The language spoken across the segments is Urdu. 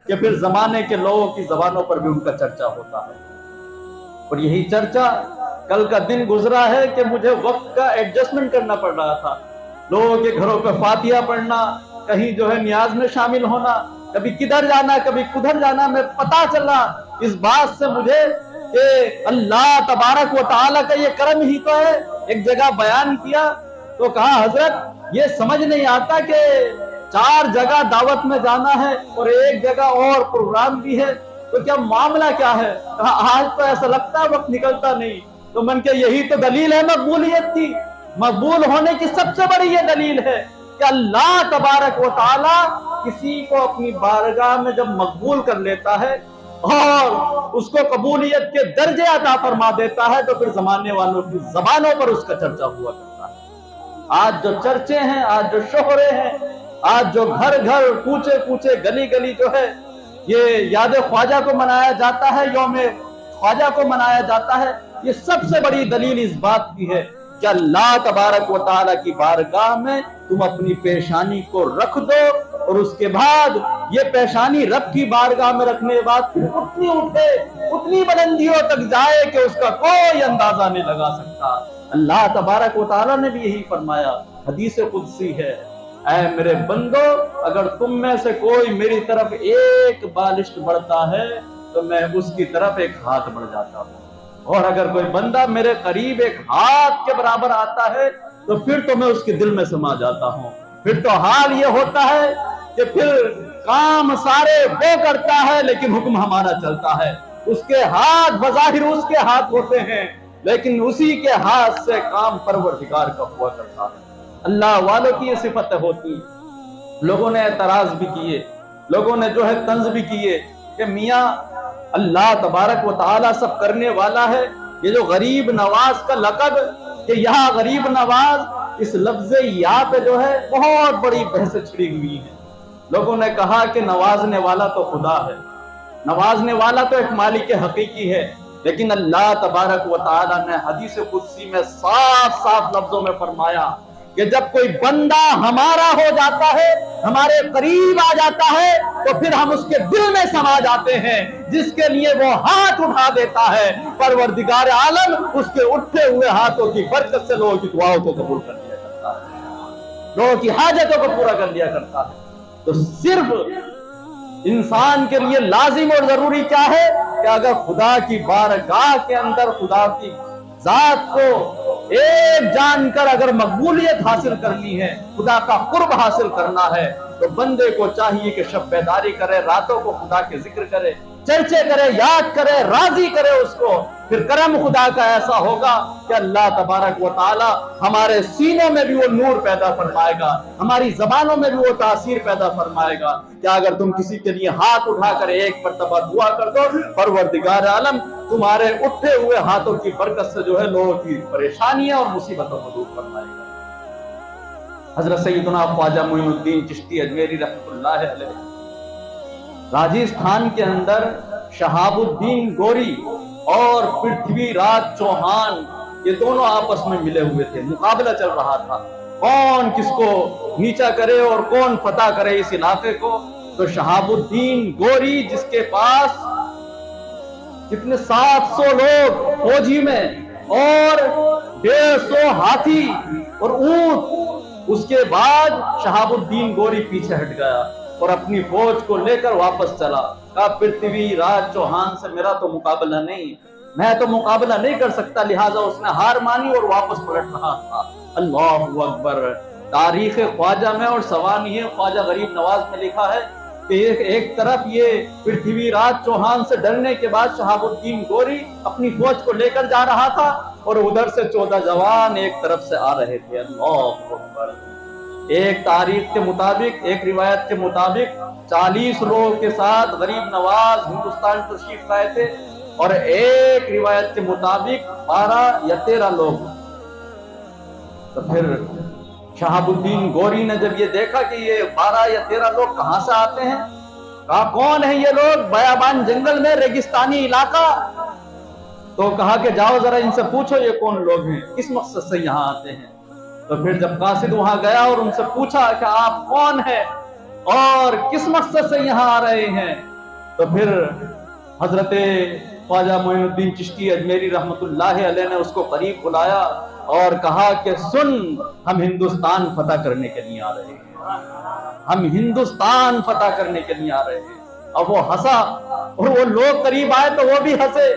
کہ پھر زمانے کے لوگوں کی زبانوں پر بھی ان کا چرچا ہوتا ہے۔ اور یہی چرچا کل کا دن گزرا ہے کہ مجھے وقت کا ایڈجسٹمنٹ کرنا پڑ رہا تھا، لوگوں کے گھروں پہ فاتحہ پڑھنا، کہیں جو ہے نیاز میں شامل ہونا، کبھی کدھر جانا کبھی کدھر جانا، میں پتا چلا اس بات سے مجھے کہ اللہ تبارک و تعالیٰ کا یہ کرم ہی تو ہے۔ ایک جگہ بیان کیا تو کہا حضرت یہ سمجھ نہیں آتا کہ 4 جگہ دعوت میں جانا ہے اور ایک جگہ اور پروگرام بھی ہے، تو کیا معاملہ کیا ہے؟ کہا آج تو ایسا لگتا ہے وقت نکلتا نہیں۔ تو من کے یہی تو دلیل ہے مقبولیت کی، مقبول ہونے کی سب سے بڑی یہ دلیل ہے کہ اللہ تبارک و تعالی کسی کو اپنی بارگاہ میں جب مقبول کر لیتا ہے اور اس کو قبولیت کے درجے عطا فرما دیتا ہے تو پھر زمانے والوں کی زبانوں پر اس کا چرچا ہوا کرتا ہے۔ آج جو چرچے ہیں، آج جو شہرے ہیں، آج جو گھر گھر کوچے کوچے گلی گلی جو ہے یہ یاد خواجہ کو منایا جاتا ہے، یوم خواجہ کو منایا جاتا ہے، یہ سب سے بڑی دلیل اس بات کی ہے کہ اللہ تبارک و تعالیٰ کی بارگاہ میں تم اپنی پیشانی کو رکھ دو، اور اس کے بعد یہ پیشانی رب کی بارگاہ میں رکھنے کے بعد اتنی اٹھے، اتنی بلندیوں تک جائے کہ اس کا کوئی اندازہ نہیں لگا سکتا۔ اللہ تبارک و تعالیٰ نے بھی یہی فرمایا، حدیث قدسی ہے، اے میرے بندو اگر تم میں سے کوئی میری طرف ایک بالشت بڑھتا ہے تو میں اس کی طرف ایک ہاتھ بڑھ جاتا ہوں، اور اگر کوئی بندہ میرے قریب ایک ہاتھ کے برابر آتا ہے تو پھر تو میں اس کے دل میں سما جاتا ہوں۔ پھر تو حال یہ ہوتا ہے کہ پھر کام سارے وہ کرتا ہے لیکن حکم ہمارا چلتا ہے، اس کے ہاتھ بظاہر اس کے ہاتھ ہوتے ہیں لیکن اسی کے ہاتھ سے کام پروردگار کا ہوا کرتا ہے۔ اللہ والوں کی یہ صفتیں ہوتی ہیں۔ لوگوں نے اعتراض بھی کیے، لوگوں نے جو ہے طنز بھی کیے کہ میاں اللہ تبارک و تعالیٰ سب کرنے والا ہے، یہ جو غریب نواز کا لقب کہ یہاں غریب نواز، اس لفظ یا پہ جو ہے بہت بڑی بحث چھڑی ہوئی ہے۔ لوگوں نے کہا کہ نوازنے والا تو خدا ہے، نوازنے والا تو ایک مالک حقیقی ہے، لیکن اللہ تبارک و تعالیٰ نے حدیث قدسی میں صاف صاف لفظوں میں فرمایا کہ جب کوئی بندہ ہمارا ہو جاتا ہے، ہمارے قریب آ جاتا ہے تو پھر ہم اس کے دل میں سما جاتے ہیں، جس کے لیے وہ ہاتھ اٹھا دیتا ہے پروردگار عالم اس کے اٹھے ہوئے ہاتھوں کی برکت سے لوگوں کی دعاؤں کو قبول کر لیا کرتا ہے، لوگوں کی حاجتوں کو پورا کر لیا کرتا ہے۔ تو صرف انسان کے لیے لازم اور ضروری کیا ہے کہ اگر خدا کی بارگاہ کے اندر خدا کی ذات کو ایک جان کر اگر مقبولیت حاصل کرنی ہے، خدا کا قرب حاصل کرنا ہے، تو بندے کو چاہیے کہ شب بیداری کرے، راتوں کو خدا کے ذکر کرے، چرچے کرے، یاد کرے، راضی کرے اس کو۔ پھر کرم خدا کا ایسا ہوگا کہ اللہ تبارک و تعالی ہمارے سینوں میں بھی وہ نور پیدا فرمائے گا، ہماری زبانوں میں بھی وہ تاثیر پیدا فرمائے گا کہ اگر تم کسی کے لیے ہاتھ اٹھا کر ایک مرتبہ دعا کر دو، پروردگار عالم تمہارے اٹھے ہوئے ہاتھوں کی برکت سے جو ہے لوگوں کی پریشانیاں اور مصیبتوں کو دور فرمائے گا۔ حضرت سیدنا خواجہ معین الدین چشتی اجمیری رحمۃ اللہ علیہ راجستھان کے اندر شہاب الدین گوری اور پرتھوی راج چوہان یہ دونوں آپس میں ملے ہوئے تھے، مقابلہ چل رہا تھا کون کس کو نیچا کرے اور کون فتح کرے اس علاقے کو۔ تو شہاب الدین گوری جس کے پاس کتنے 700 لوگ فوجی میں اور 150 ہاتھی اور اونٹ، اس کے بعد شہاب الدین گوری پیچھے ہٹ گیا اور اپنی فوج کو لے کر واپس چلا۔ کہا پرتھوی راج چوہان سے میرا تو مقابلہ نہیں، میں تو مقابلہ نہیں کر سکتا، لہٰذا اس نے ہار مانی اور واپس پلٹ رہا تھا۔ اللہ اکبر۔ تاریخ خواجہ میں اور سوانح خواجہ غریب نواز میں لکھا ہے کہ ایک طرف یہ پرتھوی راج چوہان سے ڈرنے کے بعد شہاب الدین گوری اپنی فوج کو لے کر جا رہا تھا اور ادھر سے 14 جوان ایک طرف سے آ رہے تھے۔ اللہ اکبر۔ ایک تاریخ کے مطابق، ایک روایت کے مطابق 40 لوگوں کے ساتھ غریب نواز ہندوستان تشریف لائے تھے، اور ایک روایت کے مطابق 12 یا 13 لوگ۔ تو پھر شہاب الدین گوری نے جب یہ دیکھا کہ یہ 12 یا 13 لوگ کہاں سے آتے ہیں، کہا کون ہیں یہ لوگ، بیابان جنگل میں ریگستانی علاقہ، تو کہا کہ جاؤ ذرا ان سے پوچھو یہ کون لوگ ہیں، کس مقصد سے یہاں آتے ہیں۔ تو پھر جب قاصد وہاں گیا اور ان سے پوچھا کہ آپ کون ہیں اور کس مقصد سے یہاں آ رہے ہیں، تو پھر حضرت خواجہ معین الدین چشتی اجمیری رحمتullah علیہ نے اس کو قریب بلایا اور کہا کہ سن، ہم ہندوستان فتح کرنے کے لیے آ رہے ہیں، ہم ہندوستان فتح کرنے کے لیے آ رہے ہیں۔ اب وہ ہنسا، اور وہ لوگ قریب آئے تو وہ بھی ہنسے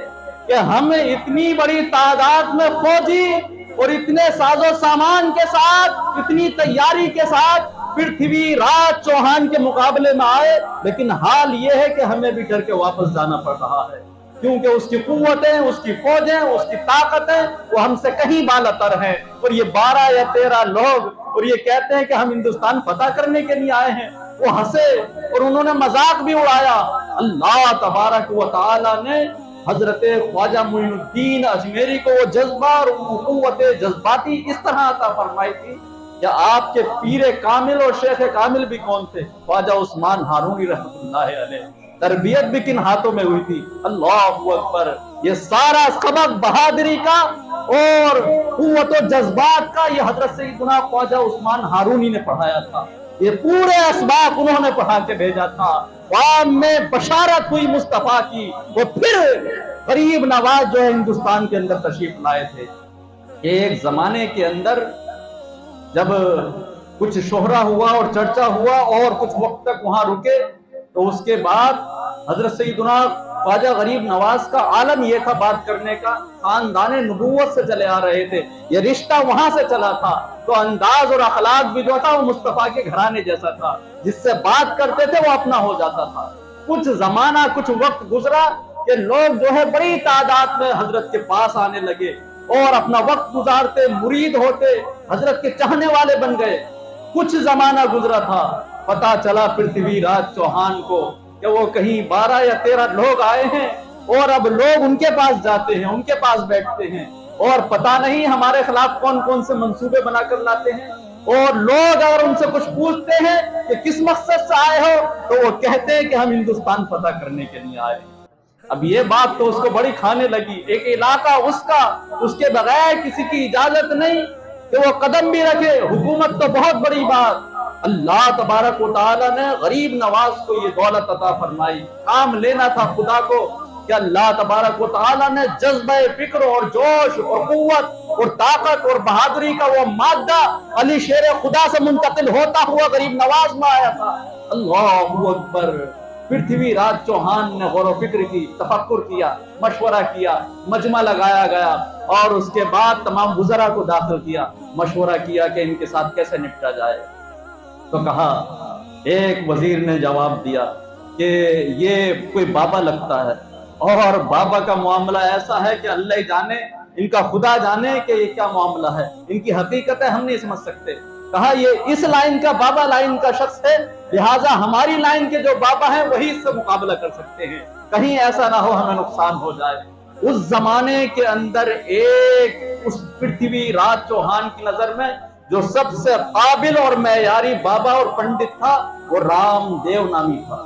کہ ہم اتنی بڑی تعداد میں فوجی اور اتنے ساز و سامان کے ساتھ، اتنی تیاری کے ساتھ پرتھوی راج چوہان کے مقابلے میں آئے، لیکن حال یہ ہے کہ ہمیں بھی ڈر کے واپس جانا پڑ رہا ہے، کیونکہ اس کی قوتیں، اس کی فوجیں، اس کی طاقتیں وہ ہم سے کہیں بالا تر ہیں۔ اور یہ 12 یا 13 لوگ اور یہ کہتے ہیں کہ ہم ہندوستان فتح کرنے کے لیے آئے ہیں۔ وہ ہنسے اور انہوں نے مذاق بھی اڑایا۔ اللہ تبارک و تعالی نے حضرت خواجہ معین الدین اجمیری کو وہ جذبہ اور قوت جذباتی اس طرح عطا فرمائی تھی کہ آپ کے پیر کامل اور شیخ کامل بھی کون تھے؟ خواجہ عثمان ہارونی رحمتullah علیہ۔ تربیت بھی کن ہاتھوں میں ہوئی تھی؟ اللہ اکبر! یہ سارا سبق بہادری کا اور قوت و جذبات کا یہ حضرت سیدنا خواجہ عثمان ہارونی نے پڑھایا تھا۔ یہ پورے اسباق انہوں نے پڑھا کے بھیجا تھا۔ عوام میں بشارت ہوئی مصطفیٰ کی۔ وہ پھر غریب نواز جو ہے ہندوستان کے اندر تشریف لائے تھے۔ ایک زمانے کے اندر جب کچھ شہرہ ہوا اور چرچا ہوا اور کچھ وقت تک وہاں رکے، تو اس کے بعد حضرت سیدنا خواجہ غریب نواز کا عالم یہ تھا بات کرنے کا، خاندان نبوت سے چلے آ رہے تھے، یہ رشتہ وہاں سے چلا تھا، تو انداز اور اخلاق بھی جو تھا وہ مصطفیٰ کے گھرانے جیسا تھا، جس سے بات کرتے تھے وہ اپنا ہو جاتا تھا۔ کچھ زمانہ، کچھ وقت گزرا کہ لوگ جو ہے بڑی تعداد میں حضرت کے پاس آنے لگے اور اپنا وقت گزارتے، مرید ہوتے، حضرت کے چاہنے والے بن گئے۔ کچھ زمانہ گزرا تھا، پتا چلا پرتھوی راج چوہان کو کہ وہ کہیں 12 یا 13 لوگ آئے ہیں، اور اب لوگ ان کے پاس جاتے ہیں، ان کے پاس بیٹھتے ہیں، اور پتا نہیں ہمارے خلاف کون کون سے منصوبے بنا کر لاتے ہیں۔ اور لوگ اگر ان سے کچھ پوچھتے ہیں کہ کس مقصد سے آئے ہو، تو وہ کہتے ہیں کہ ہم ہندوستان فتح کرنے کے لیے آئے ہیں۔ اب یہ بات تو اس کو بڑی کھانے لگی۔ ایک علاقہ اس کے بغیر کسی کی اجازت نہیں کہ وہ قدم بھی رکھے، حکومت تو بہت بڑی بات۔ اللہ تبارک و تعالی نے غریب نواز کو یہ دولت عطا فرمائی۔ کام لینا تھا خدا کو کہ اللہ تبارک و تعالی نے جذبہ فکر اور جوش اور قوت اور طاقت اور بہادری کا وہ مادہ علی شیر خدا سے منتقل ہوتا ہوا غریب نواز میں آیا تھا۔ اللہ اکبر! پرتھوی راج چوہان نے غور و فکر کی، تفکر کیا، مشورہ کیا، مجمع لگایا گیا، اور اس کے بعد تمام وزراء کو داخل کیا، مشورہ کیا کہ ان کے ساتھ کیسے نپٹا جائے۔ تو کہا، ایک وزیر نے جواب دیا کہ یہ کوئی بابا لگتا ہے، اور بابا کا معاملہ ایسا ہے کہ اللہ جانے، ان کا خدا جانے کہ یہ کیا معاملہ ہے، ان کی حقیقتیں ہم نہیں سمجھ سکتے۔ کہا یہ اس لائن کا بابا لائن کا شخص ہے، لہٰذا ہماری لائن کے جو بابا ہیں وہی اس سے مقابلہ کر سکتے ہیں، کہیں ایسا نہ ہو ہمیں نقصان ہو جائے۔ اس زمانے کے اندر اس پرتھوی راج چوہان کی نظر میں جو سب سے قابل اور معیاری بابا اور پنڈت تھا وہ رام دیو نامی تھا۔